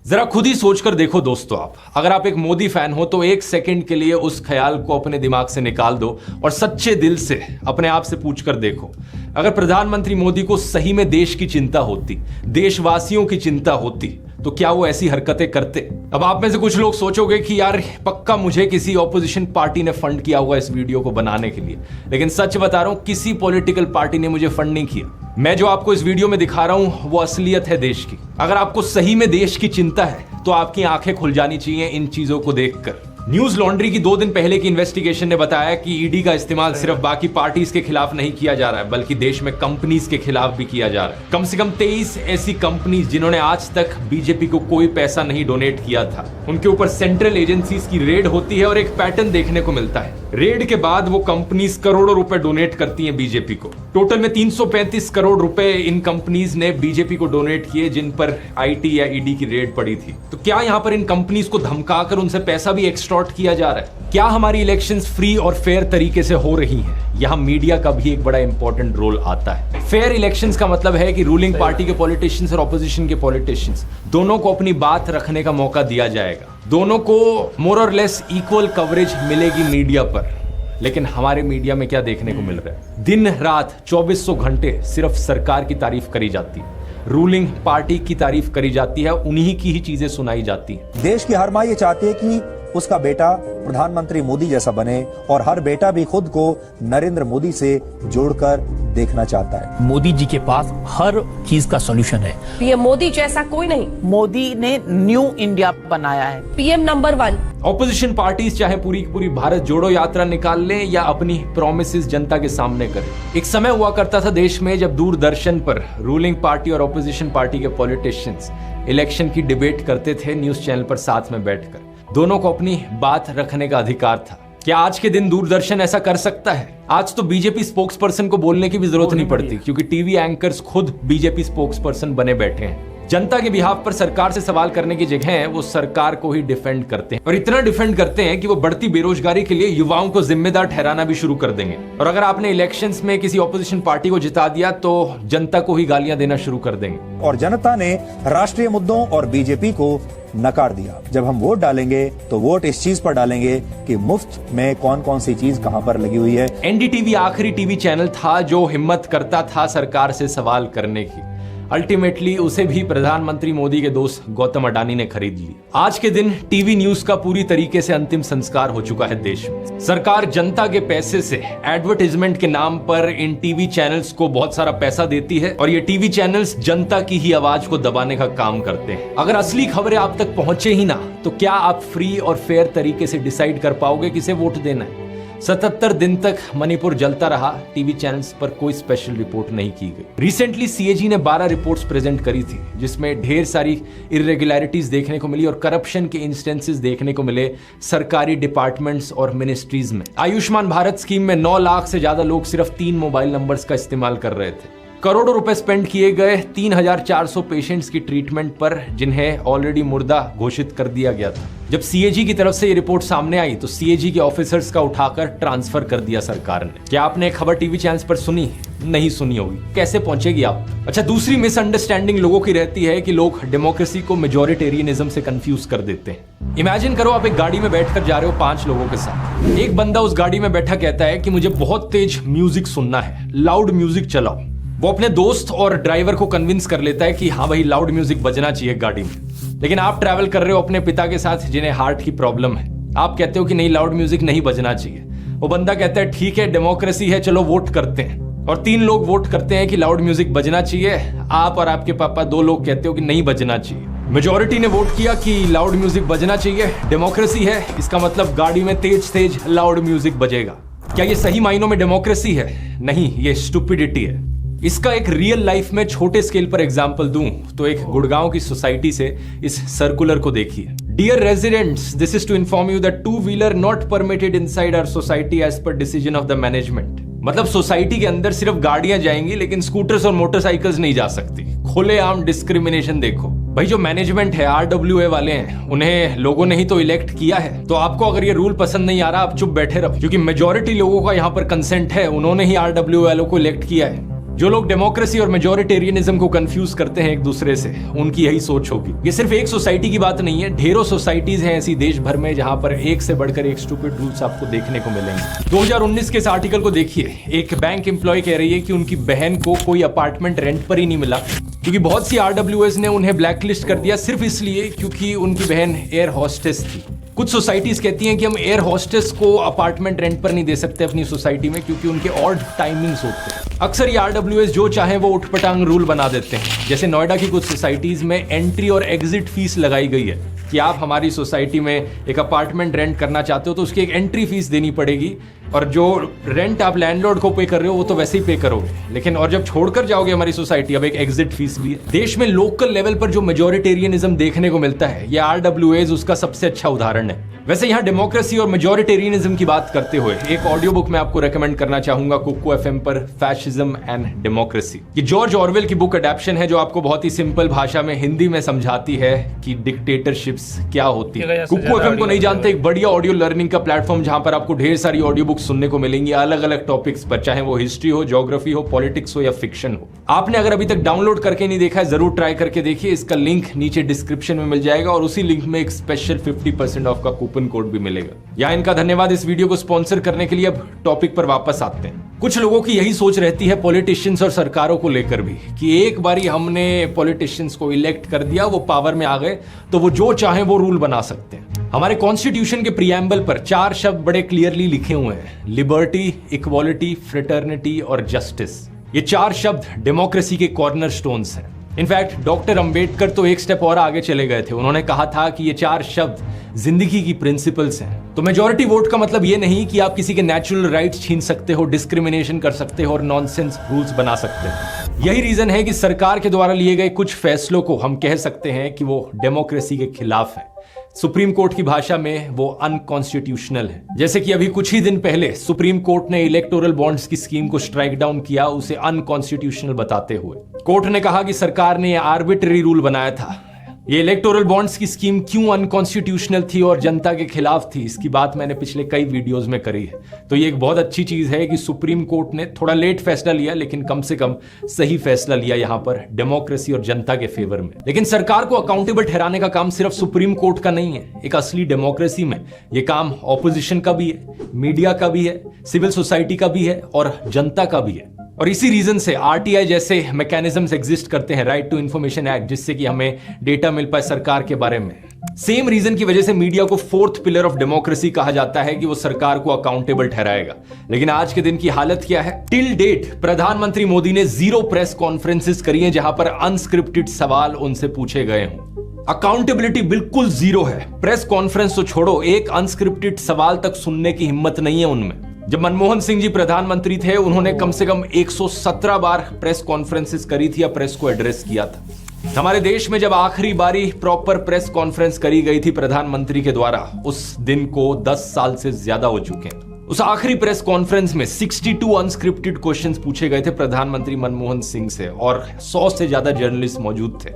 जरा खुद ही सोचकर देखो दोस्तों, आप अगर आप एक मोदी फैन हो तो एक सेकंड के लिए उस ख्याल को अपने दिमाग से निकाल दो और सच्चे दिल से अपने आप से पूछकर देखो, अगर प्रधानमंत्री मोदी को सही में देश की चिंता होती, देशवासियों की चिंता होती, तो क्या वो ऐसी हरकतें करते? अब आप में से कुछ लोग सोचोगे कि यार पक्का मुझे किसी ऑपोजिशन पार्टी ने फंड किया होगा इस वीडियो को बनाने के लिए, लेकिन सच बता रहा हूं किसी पॉलिटिकल पार्टी ने मुझे फंड नहीं किया। मैं जो आपको इस वीडियो में दिखा रहा हूं वो असलियत है देश की। अगर आपको सही में देश की चिंता है तो आपकी आंखें खुल जानी चाहिए इन चीजों को देखकर। न्यूज लॉन्ड्री की 2 दिन पहले की इन्वेस्टिगेशन ने बताया कि ईडी का इस्तेमाल सिर्फ बाकी पार्टीज के खिलाफ नहीं किया जा रहा है बल्कि देश में कंपनीज के खिलाफ भी किया जा रहा है। कम से कम 23 ऐसी कंपनीज जिन्होंने आज तक बीजेपी को कोई पैसा नहीं डोनेट किया था, उनके ऊपर सेंट्रल एजेंसीज की रेड होती है और एक पैटर्न देखने को मिलता है। रेड के बाद वो कंपनीज करोड़ों रुपए डोनेट करती हैं बीजेपी को। टोटल में 335 करोड़ रुपए इन कंपनीज ने बीजेपी को डोनेट किए जिन पर आईटी या ईडी की रेड पड़ी थी। तो क्या यहाँ पर इन कंपनीज को धमकाकर उनसे पैसा भी एक्सटॉर्ट किया जा रहा है? क्या हमारी इलेक्शंस फ्री और फेयर तरीके से हो रही हैं? यहाँ मीडिया का भी एक बड़ा इंपॉर्टेंट रोल आता है। फेयर इलेक्शंस का मतलब है कि रूलिंग पार्टी के पॉलिटिशियंस और ऑपोजिशन के पॉलिटिशियंस दोनों को अपनी बात रखने का मौका दिया जाएगा, दोनों को मोर और लेस इक्वल कवरेज मिलेगी मीडिया पर। लेकिन हमारे मीडिया में क्या देखने को मिल रहा है? दिन रात 2400 घंटे सिर्फ सरकार की तारीफ करी जाती है, रूलिंग पार्टी की तारीफ करी जाती है, उन्हीं की ही चीजें सुनाई जाती है। देश की हर माँ ये चाहती है कि उसका बेटा प्रधानमंत्री मोदी जैसा बने और हर बेटा भी खुद को नरेंद्र मोदी से जोड़कर देखना चाहता है। मोदी जी के पास हर चीज का सॉल्यूशन है। पीएम मोदी जैसा कोई नहीं। मोदी ने न्यू इंडिया बनाया है। PM number 1। ऑपोजिशन पार्टीज चाहे पूरी की पूरी भारत जोड़ो यात्रा निकाल लें या अपनी प्रॉमिसेस जनता के सामने करें। एक समय हुआ करता था देश में जब दूरदर्शन पर रूलिंग पार्टी और ऑपोजिशन पार्टी के पॉलिटिशियंस इलेक्शन की डिबेट करते थे न्यूज चैनल पर साथ में बैठकर। दोनों को अपनी बात रखने का अधिकार था। क्या आज के दिन दूरदर्शन ऐसा कर सकता है? आज तो बीजेपी स्पोक्स पर्सन को बोलने की भी जरूरत नहीं पड़ती क्योंकि टीवी एंकर्स खुद बीजेपी स्पोक्स पर्सन बने बैठे हैं। जनता के बिहाफ पर सरकार से सवाल करने की जगह वो सरकार को ही डिफेंड करते हैं और इतना डिफेंड करते हैं कि वो बढ़ती बेरोजगारी के लिए युवाओं को जिम्मेदार ठहराना भी शुरू कर देंगे। और अगर आपने इलेक्शंस में किसी ऑपोजिशन पार्टी को जिता दिया तो जनता को ही गालियां देना शुरू कर देंगे। और जनता ने राष्ट्रीय मुद्दों और बीजेपी को नकार दिया। जब हम वोट डालेंगे तो वोट इस चीज पर डालेंगे कि मुफ्त में कौन कौन सी चीज कहां पर लगी हुई है। एनडीटीवी आखिरी टीवी चैनल था जो हिम्मत करता था सरकार से सवाल करने की। अल्टीमेटली उसे भी प्रधानमंत्री मोदी के दोस्त गौतम अडानी ने खरीद ली। आज के दिन टीवी न्यूज का पूरी तरीके से अंतिम संस्कार हो चुका है देश में। सरकार जनता के पैसे से एडवर्टाइजमेंट के नाम पर इन टीवी चैनल्स को बहुत सारा पैसा देती है और ये टीवी चैनल्स जनता की ही आवाज को दबाने का काम करते हैं। अगर असली खबरें आप तक पहुंचे ही ना तो क्या आप फ्री और फेयर तरीके से डिसाइड कर पाओगे किसे वोट देना है? 77 दिन तक मणिपुर जलता रहा। टीवी चैनल्स पर कोई स्पेशल रिपोर्ट नहीं की गई। रिसेंटली सीएजी ने 12 रिपोर्ट्स प्रेजेंट करी थी जिसमें ढेर सारी इरेगुलरिटीज देखने को मिली और करप्शन के इंस्टेंसेस देखने को मिले सरकारी डिपार्टमेंट्स और मिनिस्ट्रीज में। आयुष्मान भारत स्कीम में 9 लाख से ज्यादा लोग सिर्फ 3 मोबाइल नंबर्स का इस्तेमाल कर रहे थे। करोड़ों रुपए स्पेंड किए गए 3400 पेशेंट्स की ट्रीटमेंट पर जिन्हें ऑलरेडी मुर्दा घोषित कर दिया गया था। जब सीएजी की तरफ से ये रिपोर्ट सामने आई तो सीएजी के ऑफिसर्स का उठाकर ट्रांसफर कर दिया सरकार ने। क्या आपने खबर टीवी चैनल्स पर सुनी? नहीं सुनी होगी। कैसे पहुंचेगी आप? अच्छा, दूसरी मिसअंडरस्टैंडिंग लोगों की रहती है कि लोग डेमोक्रेसी को मेजॉरिटेरियनिज्म से कंफ्यूज कर देते हैं। इमेजिन करो आप एक गाड़ी में बैठकर जा रहे हो 5 लोगों के साथ। एक बंदा उस गाड़ी में बैठा कहता है कि मुझे बहुत तेज म्यूजिक सुनना है, लाउड म्यूजिक चलाओ। वो अपने दोस्त और ड्राइवर को कन्विंस कर लेता है कि हाँ भाई लाउड म्यूजिक बजना चाहिए गाड़ी में। लेकिन आप ट्रैवल कर रहे हो अपने पिता के साथ जिन्हें हार्ट की प्रॉब्लम है। आप कहते हो कि नहीं, लाउड म्यूजिक नहीं बजना चाहिए। वो बंदा कहता है ठीक है, डेमोक्रेसी है, चलो वोट करते हैं। और 3 लोग वोट करते हैं कि लाउड म्यूजिक बजना चाहिए। आप और आपके पापा 2 लोग कहते हो कि नहीं बजना चाहिए। मेजॉरिटी ने वोट किया कि लाउड म्यूजिक बजना चाहिए। डेमोक्रेसी है, इसका मतलब गाड़ी में तेज तेज लाउड म्यूजिक बजेगा। क्या ये सही मायनों में डेमोक्रेसी है? नहीं, ये स्टुपिडिटी है। इसका एक रियल लाइफ में छोटे स्केल पर एग्जांपल दूं तो एक गुड़गांव की सोसाइटी से इस सर्कुलर को देखिए। Dear residents, this is to inform you that 2 wheeler not permitted inside our society as per decision of the management. मतलब सोसाइटी के अंदर सिर्फ गाड़ियां जाएंगी लेकिन स्कूटर्स और मोटरसाइकिल्स नहीं जा सकती। खुलेआम डिस्क्रिमिनेशन देखो। भाई जो मैनेजमेंट है, RWA वाले हैं, उन्हें लोगों ने ही तो इलेक्ट किया है। तो आपको अगर ये रूल पसंद नहीं आ रहा आप चुप बैठे रहो, क्योंकि मेजॉरिटी लोगों का यहाँ पर कंसेंट है। उन्होंने ही RWA वालों को इलेक्ट किया है। जो लोग डेमोक्रेसी और मेजॉरिटेरियनिज्म को कंफ्यूज करते हैं एक दूसरे से, उनकी यही सोच होगी। ये सिर्फ एक सोसाइटी की बात नहीं है, ढेरों सोसाइटीज हैं ऐसी देश भर में जहां पर एक से बढ़कर एक स्टूपिड रूल्स आपको देखने को मिलेंगे। 2019 के इस आर्टिकल को देखिए। एक बैंक एम्प्लॉय कह रही है कि उनकी बहन को कोई अपार्टमेंट रेंट पर ही नहीं मिला क्योंकि बहुत सी RWAs ने उन्हें ब्लैकलिस्ट कर दिया सिर्फ इसलिए क्योंकि उनकी बहन एयर हॉस्टेस थी। कुछ सोसाइटीज कहती हैं कि हम एयर हॉस्टेस को अपार्टमेंट रेंट पर नहीं दे सकते अपनी सोसाइटी में क्योंकि उनके ऑड टाइमिंग्स होते हैं। अक्सर ये RWAs जो चाहे वो उठपटांग रूल बना देते हैं। जैसे नोएडा की कुछ सोसाइटीज में एंट्री और एग्जिट फीस लगाई गई है कि आप हमारी सोसाइटी में एक अपार्टमेंट रेंट करना चाहते हो तो उसकी एक एंट्री फीस देनी पड़ेगी और जो रेंट आप लैंडलॉर्ड को पे कर रहे हो वो तो वैसे ही पे करोगे, लेकिन और जब छोड़कर जाओगे हमारी सोसाइटी, अब एक एग्जिट फीस भी है। देश में लोकल लेवल पर जो मेजॉरिटेरियनिज्म देखने को मिलता है, ये RWAs उसका सबसे अच्छा उदाहरण है। वैसे यहाँ डेमोक्रेसी और मेजॉरिटेरियनिज्म की बात करते हुए एक ऑडियो बुक मैं आपको रेकमेंड करना चाहूंगा कुकू FM पर, फैशिज्म एंड डेमोक्रेसी। ये जॉर्ज ऑरवेल की बुक अडेप्शन है जो आपको बहुत ही सिंपल भाषा में हिंदी में समझाती है कि डिक्टेटरशिप्स क्या होती है। कुकू FM को नहीं जानते, एक बढ़िया ऑडियो लर्निंग का प्लेटफॉर्म जहां पर आपको ढेर सारी ऑडियो बुक सुनने को मिलेंगी अलग अलग टॉपिक्स पर, चाहे वो हिस्ट्री हो, ज्योग्राफी हो, पॉलिटिक्स हो या फिक्शन हो। आपने अगर अभी तक डाउनलोड करके नहीं देखा है जरूर ट्राई करके देखिए। इसका लिंक नीचे डिस्क्रिप्शन में मिल जाएगा और उसी लिंक में एक स्पेशल 50% ऑफ का कूपन कोड भी मिलेगा। यहाँ इनका धन्यवाद इस वीडियो को स्पॉन्सर करने के लिए। अब टॉपिक पर वापस आते हैं। कुछ लोगों की यही सोच रहती है पॉलिटिशियंस और सरकारों को लेकर भी कि एक बारी हमने पॉलिटिशियंस को इलेक्ट कर दिया, वो पावर में आ गए तो वो जो चाहे वो रूल बना सकते हैं। हमारे कॉन्स्टिट्यूशन के प्रीएम्बल पर 4 शब्द बड़े क्लियरली लिखे हुए हैं, लिबर्टी, इक्वालिटी, फ्रेटर्निटी और जस्टिस। ये 4 शब्द डेमोक्रेसी के कॉर्नरस्टोन्स हैं। इनफैक्ट डॉक्टर अंबेडकर तो एक स्टेप और आगे चले गए थे। उन्होंने कहा था कि ये 4 शब्द जिंदगी की प्रिंसिपल्स हैं। तो मेजॉरिटी वोट का मतलब ये नहीं कि आप किसी के नेचुरल राइट्स छीन सकते हो, डिस्क्रिमिनेशन कर सकते हो और नॉनसेंस रूल्स बना सकते हो। यही रीजन है कि सरकार के द्वारा लिए गए कुछ फैसलों को हम कह सकते हैं कि वो डेमोक्रेसी के खिलाफ है। सुप्रीम कोर्ट की भाषा में वो अनकॉन्स्टिट्यूशनल है। जैसे कि अभी कुछ ही दिन पहले सुप्रीम कोर्ट ने इलेक्टोरल बॉन्ड्स की स्कीम को स्ट्राइक डाउन किया, उसे अनकॉन्स्टिट्यूशनल बताते हुए। कोर्ट ने कहा कि सरकार ने आर्बिट्ररी रूल बनाया था। ये इलेक्टोरल बॉन्ड्स की स्कीम क्यों अनकॉन्स्टिट्यूशनल थी और जनता के खिलाफ थी, इसकी बात मैंने पिछले कई वीडियोस में करी है। तो ये एक बहुत अच्छी चीज है कि सुप्रीम कोर्ट ने थोड़ा लेट फैसला लिया, लेकिन कम से कम सही फैसला लिया यहां पर डेमोक्रेसी और जनता के फेवर में। लेकिन सरकार को अकाउंटेबल ठहराने का काम सिर्फ सुप्रीम कोर्ट का नहीं है। एक असली डेमोक्रेसी में ये काम ऑपोजिशन का भी है, मीडिया का भी है, सिविल सोसाइटी का भी है और जनता का भी है। और इसी रीजन से आरटीआई जैसे मैकेनिज्म्स एग्जिस्ट करते हैं, राइट टू इंफॉर्मेशन एक्ट, जिससे कि हमें डेटा मिल पाए सरकार के बारे में। सेम रीजन की वजह से मीडिया को 4th पिलर ऑफ डेमोक्रेसी कहा जाता है कि वो सरकार को अकाउंटेबल ठहराएगा। लेकिन आज के दिन की हालत क्या है? टिल डेट प्रधानमंत्री मोदी ने 0 प्रेस कॉन्फ्रेंसेस करी हैं जहां पर अनस्क्रिप्टेड सवाल उनसे पूछे गए हों। अकाउंटेबिलिटी बिल्कुल 0 है। प्रेस कॉन्फ्रेंस तो छोड़ो, एक अनस्क्रिप्टेड सवाल तक सुनने की हिम्मत नहीं है उनमें। जब मनमोहन सिंह जी प्रधानमंत्री थे, उन्होंने कम से कम 117 बार प्रेस कॉन्फ्रेंसेस करी थी या प्रेस को एड्रेस किया था। हमारे देश में जब आखिरी बारी प्रॉपर प्रेस कॉन्फ्रेंस करी गई थी प्रधानमंत्री के द्वारा, उस दिन को 10 साल से ज्यादा हो चुके हैं। उस आखिरी प्रेस कॉन्फ्रेंस में 62 अनस्क्रिप्टेड क्वेश्चंस पूछे गए थे प्रधानमंत्री मनमोहन सिंह से और 100 से ज्यादा जर्नलिस्ट मौजूद थे।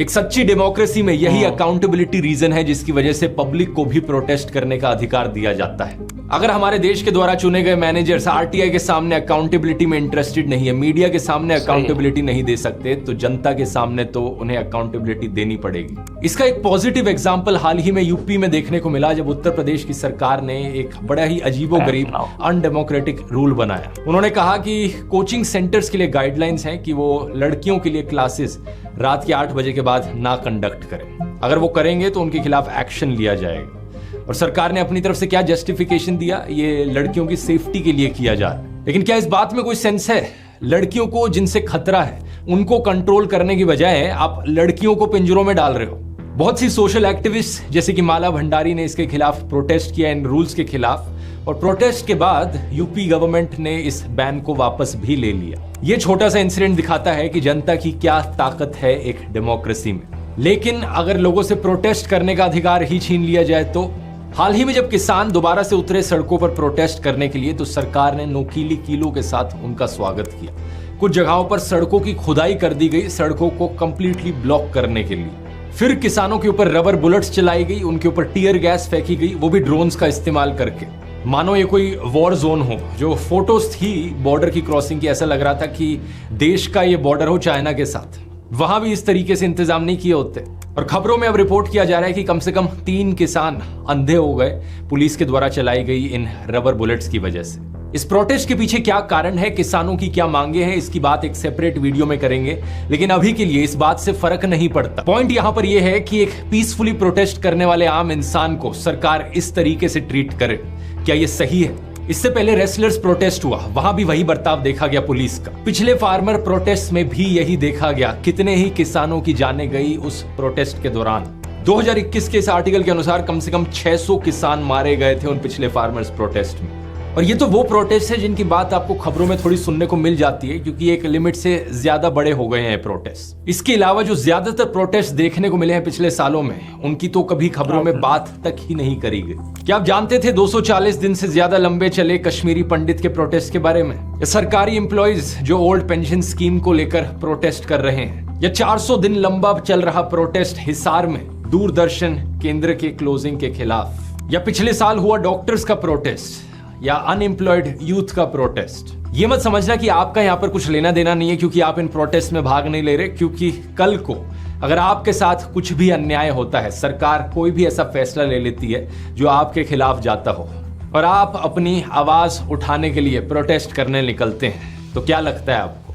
एक सच्ची डेमोक्रेसी में यही अकाउंटेबिलिटी रीजन है जिसकी वजह से पब्लिक को भी प्रोटेस्ट करने का अधिकार दिया जाता है। अगर हमारे देश के द्वारा चुने गए मैनेजर्स आरटीआई के सामने अकाउंटेबिलिटी में इंटरेस्टेड नहीं है, मीडिया के सामने अकाउंटेबिलिटी नहीं दे सकते, तो जनता के सामने तो उन्हें अकाउंटेबिलिटी देनी पड़ेगी। इसका एक पॉजिटिव एग्जांपल हाल ही में यूपी में देखने को मिला, जब उत्तर प्रदेश की सरकार ने एक बड़ा ही अजीबोगरीब अनडेमोक्रेटिक रूल बनाया। उन्होंने कहा कि कोचिंग सेंटर्स के लिए गाइडलाइंस हैं कि वो लड़कियों के लिए क्लासेस रात के 8 बजे के बाद ना कंडक्ट करें। अगर वो करेंगे तो उनके खिलाफ एक्शन लिया जाएगा। और सरकार ने अपनी तरफ से क्या जस्टिफिकेशन दिया? ये लड़कियों की सेफ्टी के लिए किया जा रहा है। लेकिन क्या इस बात में कोई सेंस है? लड़कियों को जिनसे खतरा है उनको कंट्रोल करने की बजाय आप लड़कियों को पिंजरों में डाल रहे हो। बहुत सी सोशल एक्टिविस्ट जैसे कि माला भंडारी ने इसके खिलाफ प्रोटेस्ट किया, इन रूल्स के खिलाफ, और प्रोटेस्ट के बाद यूपी गवर्नमेंट ने इस बैन को वापस भी ले लिया। ये छोटा सा इंसिडेंट दिखाता है कि जनता की क्या ताकत है एक डेमोक्रेसी में। लेकिन अगर लोगों से प्रोटेस्ट करने का अधिकार ही छीन लिया जाए तो? हाल ही में जब किसान दोबारा से उतरे सड़कों पर प्रोटेस्ट करने के लिए, तो सरकार ने नोकीली कीलों के साथ उनका स्वागत किया। कुछ जगहों पर सड़कों की खुदाई कर दी गई, सड़कों को कंप्लीटली ब्लॉक करने के लिए। फिर किसानों के ऊपर रबर बुलेट्स चलाई गई, उनके ऊपर टीयर गैस फेंकी गई, वो भी ड्रोन्स का इस्तेमाल करके, मानो ये कोई वॉर जोन हो। जो फोटोज थी बॉर्डर की क्रॉसिंग की, ऐसा लग रहा था कि देश का ये बॉर्डर हो चाइना के साथ। वहां भी इस तरीके से इंतजाम नहीं किए होते। और खबरों में अब रिपोर्ट किया जा रहा है कि कम से कम 3 किसान अंधे हो गए पुलिस के द्वारा चलाई गई इन रबर बुलेट्स की वजह से। इस प्रोटेस्ट के पीछे क्या कारण है, किसानों की क्या मांगे हैं, इसकी बात एक सेपरेट वीडियो में करेंगे। लेकिन अभी के लिए इस बात से फर्क नहीं पड़ता। पॉइंट यहां पर यह है कि एक पीसफुली प्रोटेस्ट करने वाले आम इंसान को सरकार इस तरीके से ट्रीट करे, क्या यह सही है? इससे पहले रेसलर्स प्रोटेस्ट हुआ, वहां भी वही बर्ताव देखा गया पुलिस का। पिछले फार्मर प्रोटेस्ट में भी यही देखा गया। कितने ही किसानों की जानें गई उस प्रोटेस्ट के दौरान। 2021 के इस आर्टिकल के अनुसार कम से कम 600 किसान मारे गए थे उन पिछले फार्मर्स प्रोटेस्ट में। और ये तो वो प्रोटेस्ट है जिनकी बात आपको खबरों में थोड़ी सुनने को मिल जाती है, क्योंकि एक लिमिट से ज्यादा बड़े हो गए हैं प्रोटेस्ट। इसके अलावा जो ज्यादातर प्रोटेस्ट देखने को मिले हैं पिछले सालों में, उनकी तो कभी खबरों में बात तक ही नहीं करी गई। क्या आप जानते थे 240 दिन से ज्यादा लंबे चले कश्मीरी पंडित के प्रोटेस्ट के बारे में? या सरकारी एम्प्लॉइज जो ओल्ड पेंशन स्कीम को लेकर प्रोटेस्ट कर रहे हैं? या 400 दिन लंबा चल रहा प्रोटेस्ट हिसार में दूरदर्शन केंद्र के क्लोजिंग के खिलाफ? या पिछले साल हुआ डॉक्टर्स का प्रोटेस्ट? या अनएम्प्लॉयड यूथ का प्रोटेस्ट? ये मत समझना कि आपका यहां पर कुछ लेना देना नहीं है क्योंकि आप इन प्रोटेस्ट में भाग नहीं ले रहे, क्योंकि कल को अगर आपके साथ कुछ भी अन्याय होता है, सरकार कोई भी ऐसा फैसला ले लेती है जो आपके खिलाफ जाता हो, और आप अपनी आवाज उठाने के लिए प्रोटेस्ट करने निकलते हैं, तो क्या लगता है आपको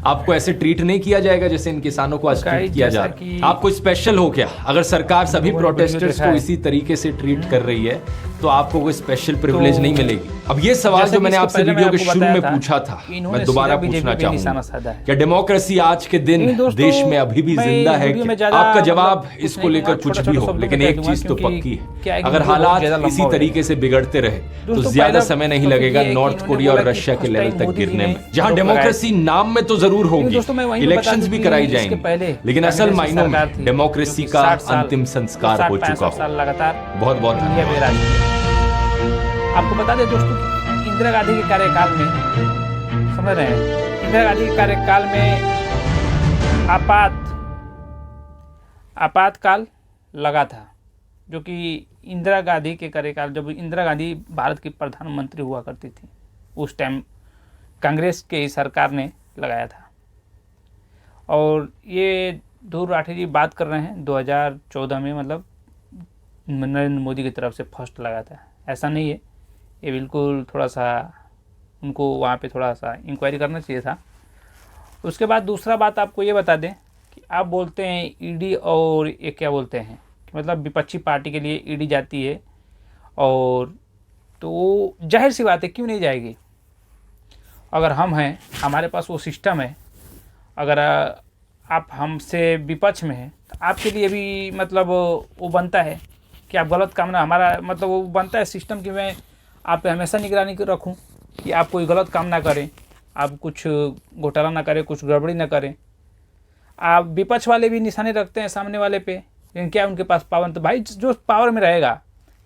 आपको ऐसे ट्रीट नहीं किया जाएगा जैसे इन किसानों को आज ट्रीट किया जा रहा है। आपको स्पेशल हो क्या? अगर सरकार सभी प्रोटेस्टर्स को इसी तरीके से ट्रीट कर रही है तो आपको कोई स्पेशल प्रिविलेज नहीं मिलेगी। अब ये सवाल जो मैंने आपसे वीडियो के शुरू में पूछा था, मैं दोबारा पूछना चाहूंगा, क्या डेमोक्रेसी आज के दिन देश में अभी भी जिंदा है? आपका जवाब इसको लेकर कुछ भी हो, लेकिन एक चीज तो पक्की है, अगर हालात इसी तरीके से बिगड़ते रहे तो ज्यादा समय नहीं लगेगा नॉर्थ कोरिया और रशिया के लेवल तक गिरने में, जहां डेमोक्रेसी नाम में तो जरूर होगी, इलेक्शंस भी कराई जाएंगे, लेकिन असल मायनों में डेमोक्रेसी का अंतिम संस्कार हो चुका हो। बहुत बहुत धन्यवाद। आपको बता दें दोस्तों कि इंदिरा गांधी के कार्यकाल में, समझ रहे हैं, इंदिरा गांधी के कार्यकाल में आपातकाल लगा था, जो कि इंदिरा गांधी के कार्यकाल, जब इंदिरा गांधी भारत की प्रधानमंत्री हुआ करती थी, उस टाइम कांग्रेस के सरकार ने लगाया था। और ये ध्रुव राठी जी बात कर रहे हैं 2014 में, मतलब नरेंद्र मोदी की तरफ से फर्स्ट लगा था, ऐसा नहीं है। ये बिल्कुल थोड़ा सा उनको वहाँ पे थोड़ा सा इंक्वायरी करना चाहिए था। उसके बाद दूसरा बात आपको ये बता दें कि आप बोलते हैं ईडी, और ये क्या बोलते हैं कि मतलब विपक्षी पार्टी के लिए ईडी जाती है, और तो जाहिर सी बात है क्यों नहीं जाएगी। अगर हम हैं, हमारे पास वो सिस्टम है, अगर आप हमसे विपक्ष में हैं तो आपके लिए भी मतलब वो बनता है कि आप गलत काम ना, हमारा मतलब वो बनता है सिस्टम कि मैं आप पे हमेशा निगरानी रखूं कि आप कोई गलत काम ना करें, आप कुछ घोटाला ना करें, कुछ गड़बड़ी ना करें। आप विपक्ष वाले भी निशाने रखते हैं सामने वाले पे, लेकिन क्या उनके पास पावर? तो भाई जो पावर में रहेगा,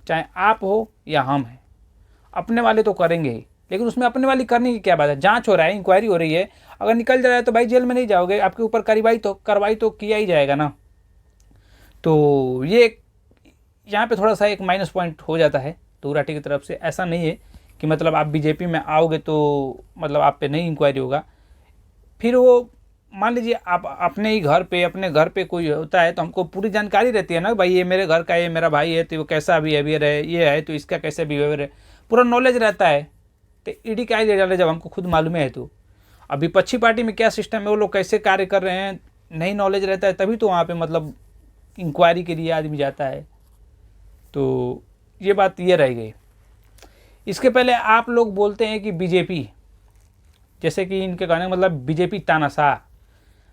चाहे आप हो या हम हैं, अपने वाले तो करेंगे ही, लेकिन उसमें अपने वाली करने की क्या बात है? जांच हो रहा है, इंक्वायरी हो रही है, अगर निकल जा रहा है तो भाई जेल में नहीं जाओगे, आपके ऊपर कार्रवाई तो किया ही जाएगा ना। तो ये यहाँ पे थोड़ा सा एक माइनस पॉइंट हो जाता है ध्रुव राठी की तरफ से। ऐसा नहीं है कि मतलब आप बीजेपी में आओगे तो मतलब आप पे नहीं इंक्वायरी होगा। फिर वो मान लीजिए आप अपने ही घर पे, अपने घर पे कोई होता है तो हमको पूरी जानकारी रहती है ना, भाई ये मेरे घर का, ये मेरा भाई है तो वो कैसा बिहेवियर है, ये है तो इसका कैसा बिहेवियर है, पूरा नॉलेज रहता है। तो ईडी क्या ले डाले जब हमको खुद मालूम है। तो अब विपक्षी पार्टी में क्या सिस्टम है, वो लोग कैसे कार्य कर रहे हैं, नहीं नॉलेज रहता है, तभी तो वहाँ पे मतलब इंक्वायरी के लिए आदमी जाता है। तो ये बात ये रह गई। इसके पहले आप लोग बोलते हैं कि बीजेपी, जैसे कि इनके कहने का मतलब बीजेपी तानाशाह,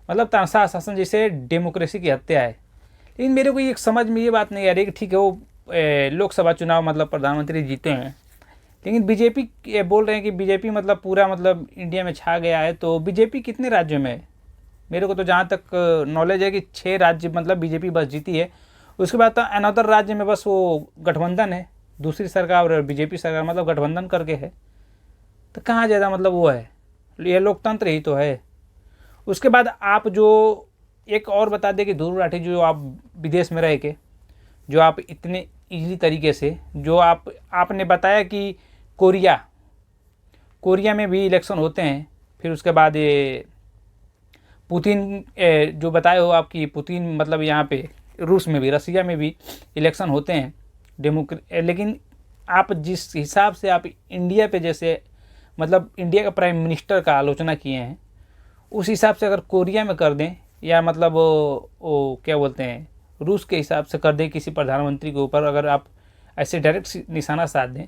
मतलब तानाशाह शासन जैसे डेमोक्रेसी की हत्या है। लेकिन मेरे को एक समझ में ये बात नहीं आ रही कि ठीक है वो लोकसभा चुनाव मतलब प्रधानमंत्री जीते हैं, लेकिन बीजेपी बोल रहे हैं कि बीजेपी मतलब पूरा मतलब इंडिया में छा गया है। तो बीजेपी कितने राज्यों में है? मेरे को तो जहाँ तक नॉलेज है कि 6 राज्य मतलब बीजेपी बस जीती है। उसके बाद तो अनदर राज्य में बस वो गठबंधन है, दूसरी सरकार और बीजेपी सरकार मतलब गठबंधन करके है। तो कहाँ ज़्यादा मतलब वो है, ये लोकतंत्र ही तो है। उसके बाद आप जो एक और बता दें कि ध्रुव राठी जो आप विदेश में रह के जो आप इतने ईजी तरीके से जो आपने बताया कि कोरिया में भी इलेक्शन होते हैं, फिर उसके बाद ये पुतिन जो बताए हो आपकी पुतिन मतलब यहाँ पे रूस में भी, रसिया में भी इलेक्शन होते हैं लेकिन आप जिस हिसाब से आप इंडिया पे जैसे मतलब इंडिया का प्राइम मिनिस्टर का आलोचना किए हैं, उस हिसाब से अगर कोरिया में कर दें या मतलब वो क्या बोलते हैं रूस के हिसाब से कर दें किसी प्रधानमंत्री के ऊपर, अगर आप ऐसे डायरेक्ट निशाना साध दें,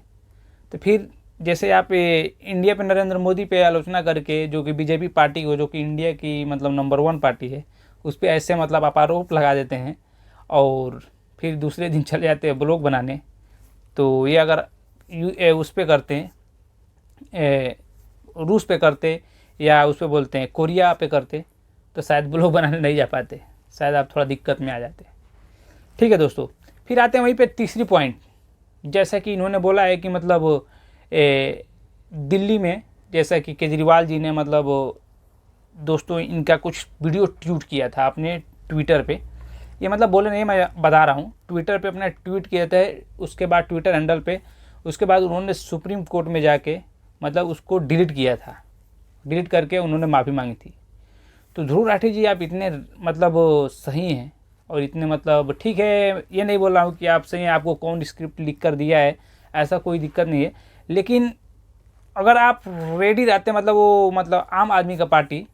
तो फिर जैसे आप इंडिया पे नरेंद्र मोदी पे आलोचना करके जो कि बीजेपी पार्टी को, जो कि इंडिया की मतलब नंबर 1 पार्टी है, उस पर ऐसे मतलब आप आरोप लगा देते हैं और फिर दूसरे दिन चले जाते हैं ब्लॉग बनाने। तो ये अगर उस पे करते हैं, रूस पे करते या उस पे बोलते हैं कोरिया पे करते, तो शायद ब्लॉग बनाने नहीं जा पाते, शायद आप थोड़ा दिक्कत में आ जाते। ठीक है दोस्तों, फिर आते हैं वहीं पे तीसरी पॉइंट। जैसा कि इन्होंने बोला है कि मतलब दिल्ली में जैसा कि केजरीवाल जी ने मतलब दोस्तों इनका कुछ वीडियो ट्वीट किया था अपने ट्विटर पे। ये मतलब बोले नहीं, मैं बता रहा हूँ, ट्विटर पे अपना ट्वीट किया था, उसके बाद ट्विटर हैंडल पे, उसके बाद उन्होंने सुप्रीम कोर्ट में जाके मतलब उसको डिलीट किया था, डिलीट करके उन्होंने माफ़ी मांगी थी। तो ध्रुव राठी जी आप इतने मतलब सही हैं और इतने मतलब ठीक है, ये नहीं बोल रहा हूँ कि आप सही हैं, आपको कौन स्क्रिप्ट लिख कर दिया है, ऐसा कोई दिक्कत नहीं है। लेकिन अगर आप रेडी रहते मतलब वो मतलब आम आदमी का पार्टी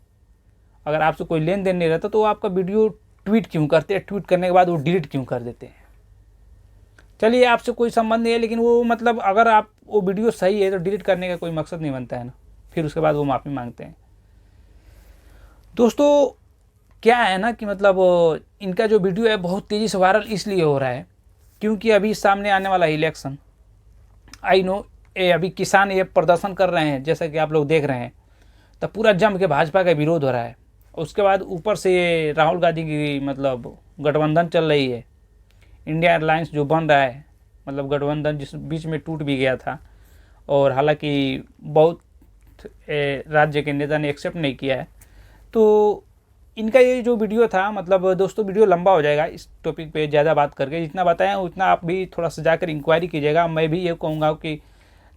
अगर आपसे कोई लेन देन नहीं रहता तो वो आपका वीडियो ट्वीट क्यों करते हैं, ट्वीट करने के बाद वो डिलीट क्यों कर देते हैं। चलिए आपसे कोई संबंध नहीं है, लेकिन वो मतलब अगर आप वो वीडियो सही है तो डिलीट करने का कोई मकसद नहीं बनता है ना, फिर उसके बाद वो माफ़ी मांगते हैं। दोस्तों क्या है ना कि मतलब इनका जो वीडियो है बहुत तेज़ी से वायरल इसलिए हो रहा है क्योंकि अभी सामने आने वाला इलेक्शन, आई नो अभी किसान ये प्रदर्शन कर रहे हैं जैसा कि आप लोग देख रहे हैं, तो पूरा जम के भाजपा का विरोध हो रहा है। उसके बाद ऊपर से ये राहुल गांधी की मतलब गठबंधन चल रही है, इंडिया अलायंस जो बन रहा है, मतलब गठबंधन जिस बीच में टूट भी गया था और हालांकि बहुत राज्य के नेता ने एक्सेप्ट नहीं किया है। तो इनका ये जो वीडियो था, मतलब दोस्तों वीडियो लंबा हो जाएगा इस टॉपिक पे ज़्यादा बात करके, जितना बताया उतना आप भी थोड़ा सा जाकर इंक्वायरी कीजिएगा। मैं भी ये कहूँगा कि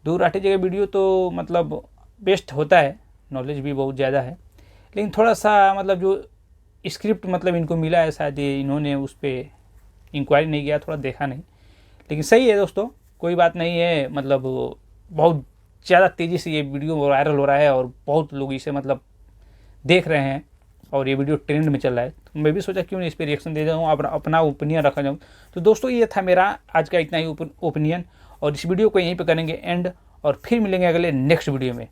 दूर हटे जगह वीडियो तो मतलब बेस्ट होता है, नॉलेज भी बहुत ज़्यादा है, लेकिन थोड़ा सा मतलब जो स्क्रिप्ट मतलब इनको मिला है शायद इन्होंने उस पर इंक्वायरी नहीं किया, थोड़ा देखा नहीं, लेकिन सही है दोस्तों, कोई बात नहीं है। मतलब बहुत ज़्यादा तेज़ी से ये वीडियो वायरल हो रहा है और बहुत लोग इसे मतलब देख रहे हैं और ये वीडियो ट्रेंड में चल रहा है। तो मैं भी सोचा क्यों नहीं इस पर रिएक्शन दे जाऊँ, अपना ओपिनियन रखा जाऊँ। तो दोस्तों ये था मेरा आज का इतना ही ओपिनियन, और इस वीडियो को यहीं पे करेंगे एंड, और फिर मिलेंगे अगले नेक्स्ट वीडियो में।